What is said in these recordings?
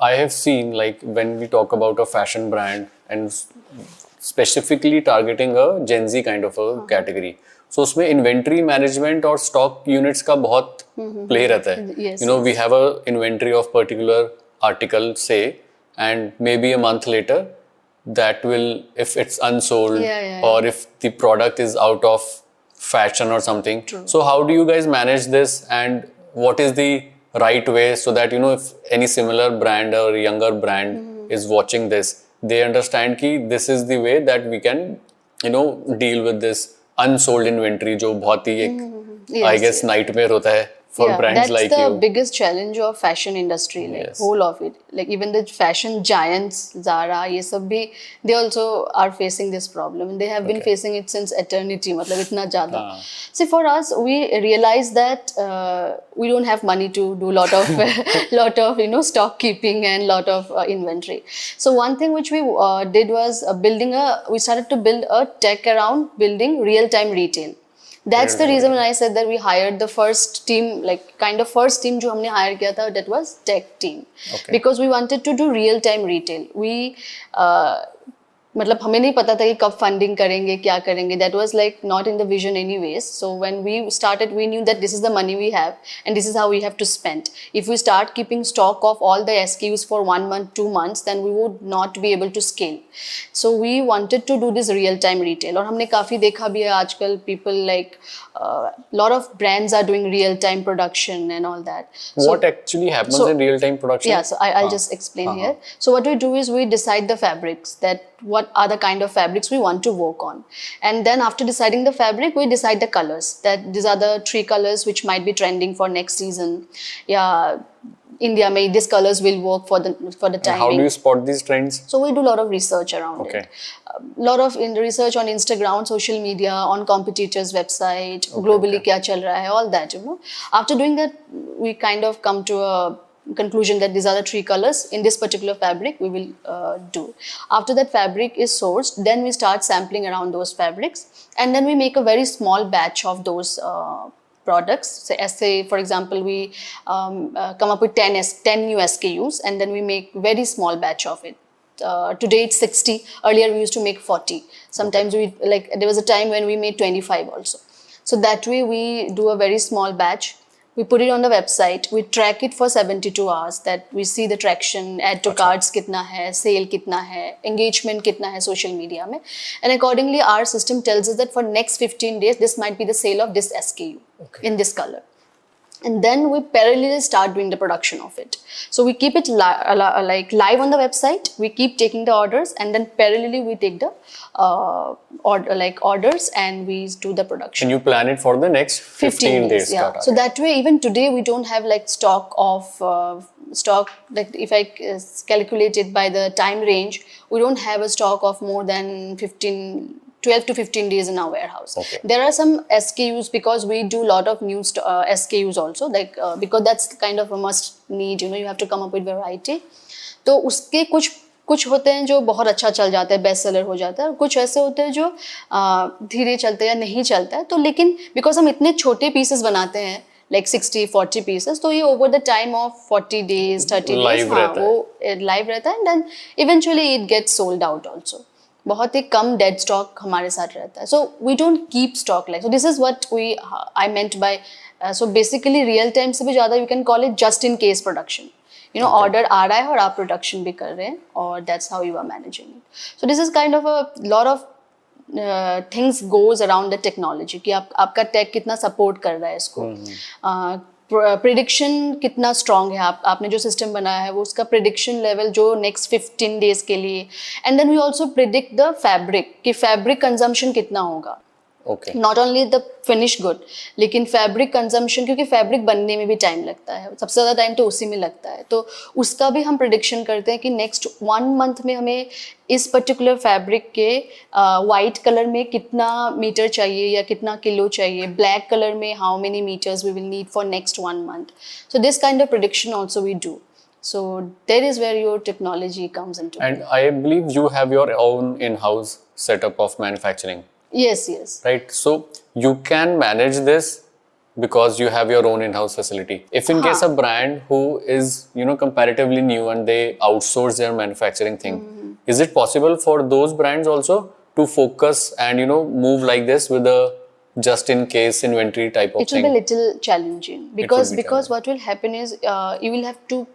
I have seen, like, when we talk about a fashion brand and specifically targeting a Gen Z kind of a category, so उसमें inventory management और stock units का बहुत play रहता है. Yes, You know, we have a inventory of particular article, say, and maybe a month later, that will, if it's unsold or if the product is out of fashion or something. True. So how do you guys manage this, and what is the right way so that, you know, if any similar brand or younger brand is watching this, they understand कि this is the way that we can, you know, deal with this unsold inventory जो बहुत ही एक I guess nightmare होता है for brands like you. That's the biggest challenge of fashion industry, like whole of it. Like even the fashion giants, Zara, ये सब भी, they also are facing this problem, and they have been facing it since eternity. मतलब इतना ज़्यादा. See, for us, we realize that we don't have money to do lot of you know, stock keeping and lot of inventory. So one thing which we did was we started to build a tech around building real-time retail. That's the reason when I said that we hired the first team, like kind of first team जो हमने hire किया था, that was tech team. Because we wanted to do real-time retail. मतलब हमें नहीं पता था कि कब फंडिंग करेंगे, क्या करेंगे. That was like not in the vision anyways. So when we started, we knew that this is the money we have and this is how we have to spend. If we start keeping stock of all the SKUs for 1 month, 2 months, then we would not be able to scale. So we wanted to do this real-time retail. और हमने काफ़ी देखा भी है आजकल, people like lot of brands are doing real-time production and all that. What actually happens in real-time production? Yeah, so I'll just explain here. So what we do is we decide the fabrics, that what are the kind of fabrics we want to work on. And then after deciding the fabric, we decide the colors, that these are the 3 colors which might be trending for next season. Yeah, India may these colors will work for the timing. How do you spot these trends? So we do a lot of research around it. Lot of research on Instagram, on social media, on competitors' website, globally क्या चल रहा है, all that, you know. After doing that, we kind of come to a conclusion that these are the 3 colors in this particular fabric we will do. After that fabric is sourced, then we start sampling around those fabrics, and then we make a very small batch of those products. So say for example we come up with 10 new SKUs, and then we make very small batch of it. Today it's 60. Earlier we used to make 40. Sometimes we, like, there was a time when we made 25 also. So that way we do a very small batch. We put it on the website. We track it for 72 hours. That we see the traction, add to carts कितना है, sale कितना है, engagement कितना है social media में, and accordingly our system tells us that for next 15 days this might be the sale of this SKU in this color. And then we parallelly start doing the production of it. So we keep it like live on the website. We keep taking the orders, and then parallelly we take the orders and we do the production. And you plan it for the next 15 days. Yeah. So that way, even today we don't have like stock of like if I calculate it by the time range, we don't have a stock of more than 12 to 15 days in our warehouse. There are some SKUs, because we do a lot of new SKUs also, like because that's kind of a must need, you know, you have to come up with variety. तो उसके कुछ होते हैं जो बहुत अच्छा चल जाता है, बेस्ट सेलर हो जाता है, और कुछ ऐसे होते हैं जो धीरे चलते हैं या नहीं चलता है. तो लेकिन बिकॉज हम इतने छोटे पीसेस बनाते हैं, like 60-40 pieces, तो ये over the time of 40 days, 30 days वो live रहता है, and then eventually it gets sold out also. बहुत ही कम डेड स्टॉक हमारे साथ रहता है. So we don't keep stock like. So this is what I meant by. So basically real time से भी ज़्यादा you can call it just in case production. You know, order आ रहा है और आप प्रोडक्शन भी कर रहे हैं, और that's how you are managing it. So this is kind of a lot of things goes around the technology, कि आपका टेक कितना सपोर्ट कर रहा है इसको. प्रिडिक्शन कितना स्ट्रॉन्ग है, आपने जो सिस्टम बनाया है वो उसका प्रिडिक्शन लेवल जो नेक्स्ट 15 डेज के लिए. And then we also predict the fabric, कि फैब्रिक कंजम्पशन कितना होगा. Not only the finish good, लेकिन फैब्रिक कंजम्पशन, क्योंकि फैब्रिक बनने में भी टाइम लगता है, सबसे ज़्यादा टाइम तो उसी में लगता है. तो उसका भी हम प्रिडिक्शन करते हैं कि नेक्स्ट 1 मंथ में हमें इस पर्टिकुलर फैब्रिक के वाइट कलर में कितना मीटर चाहिए या कितना किलो चाहिए, ब्लैक कलर में how many metres we will need for next 1 month. So this kind of prediction also we do. So there is where your technology comes into play. And I believe you have your own in-house setup of manufacturing. Yes. Right. So you can manage this because you have your own in-house facility. If in case a brand who is, you know, comparatively new and they outsource their manufacturing thing, is it possible for those brands also to focus and, you know, move like this with a just in case inventory type of It will thing? be a little challenging because be what will happen is you will have to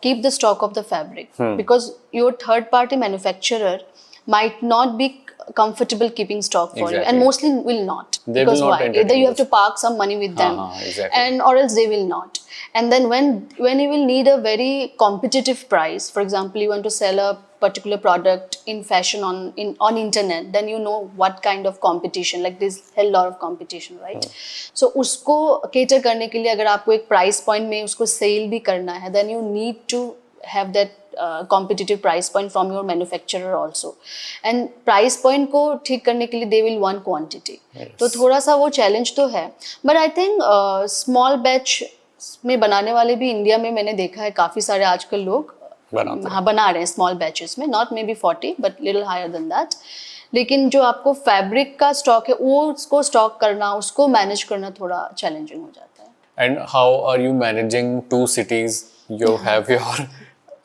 keep the stock of the fabric Hmm. because your third party manufacturer might not be comfortable keeping stock for you, and Exactly. mostly will not. They will Because not why? entertain Either you have this. to park some money with them, Exactly. and or else they will not. And then when you will need a very competitive price, for example, you want to sell a particular product in fashion on internet, then you know what kind of competition, like there's a lot of competition, right? So उसको cater करने के लिए अगर आपको एक price point में उसको sale भी करना है, then you need to have that competitive price point from your manufacturer also. And price point को ठीक करने के लिए they will want quantity. तो थोड़ा सा वो challenge तो है. But I think small batch में बनाने वाले भी इंडिया में मैंने देखा है काफ़ी सारे आजकल लोग बना रहे हैं स्मॉल बैचेस में, not maybe 40 but little higher than that. लेकिन जो आपको फैब्रिक का स्टॉक है वो उसको स्टॉक करना, उसको मैनेज करना थोड़ा चैलेंजिंग हो जाता है. And how are you managing 2 cities? You have your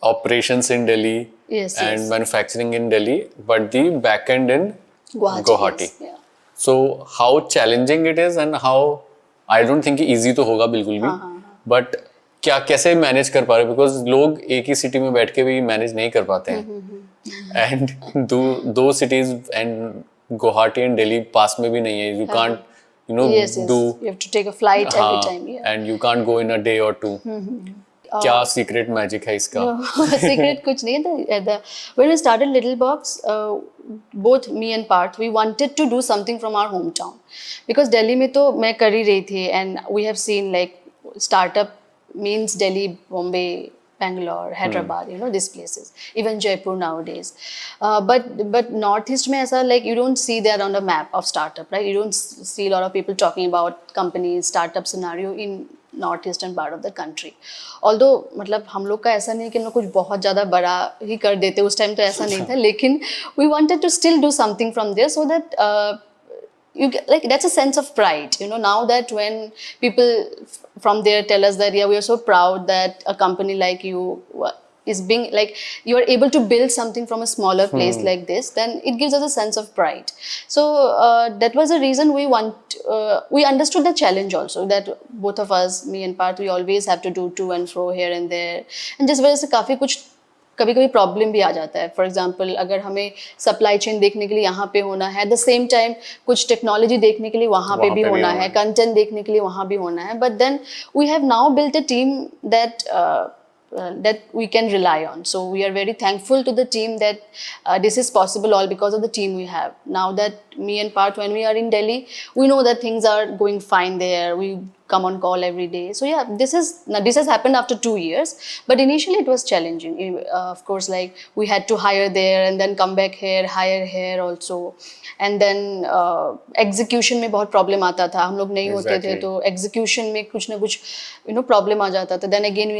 operations in Delhi and manufacturing in Delhi, but the back end in Guwahati. Yes, yeah. So how challenging it is and how, I don't think easy तो होगा बिल्कुल भी, but क्या कैसे manage कर पा रहे हो? बिकॉज लोग एक ही सिटी में बैठ के भी मैनेज नहीं कर पाते हैं, एंड दो cities and Guwahati and Delhi पास में भी नहीं है. You can't, you know, do you have to take a flight every time, and you can't go in a day or two. क्या सीक्रेट मैजिक है इसका? Secret कुछ नहीं है. When we started Little Box, both me and Parth, we wanted to do something from our hometown because Delhi में तो मैं कर ही रही थी, and we have seen like startup means Delhi, Bombay, Bangalore, Hyderabad, you know, these places, even Jaipur nowadays. But Northeast में ऐसा like you don't see that on the map of startup, right? You don't see a lot of people talking about companies, startup scenario in Northeastern part of the country. Although मतलब हम लोग का ऐसा नहीं कि हम लोग कुछ बहुत ज़्यादा बड़ा ही कर देते, उस टाइम तो ऐसा नहीं था, लेकिन we wanted to still do something from there so that you get, like that's a sense of pride, you know, now that when people from there tell us that yeah, we are so proud that a company like you is being like you are able to build something from a smaller place like this, then it gives us a sense of pride. So that was the reason we understood the challenge also, that both of us, me and Parth, we always have to do to and fro here and there, and जिस वजह से काफ़ी कुछ कभी कभी problem भी आ जाता है. फॉर एग्जांपल अगर हमें सप्लाई चेन देखने के लिए यहाँ पे होना है, एट द सेम टाइम कुछ टेक्नोलॉजी देखने के लिए वहाँ पे भी होना है, कंटेंट देखने के लिए वहाँ भी होना है, but then we have now built a team that we can rely on. So we are very thankful to the team that this is possible all because of the team we have. Now that me and Parth, when we are in Delhi, we know that things are going fine there. We come on call every day. So yeah, this has happened after 2 years, but initially it was challenging. Of course, like we had to hire there and then come back here, hire here also, and then execution में बहुत problem आता था. हम लोग नहीं होते थे तो execution में कुछ ना कुछ, you know, problem आ जाता था. Then again we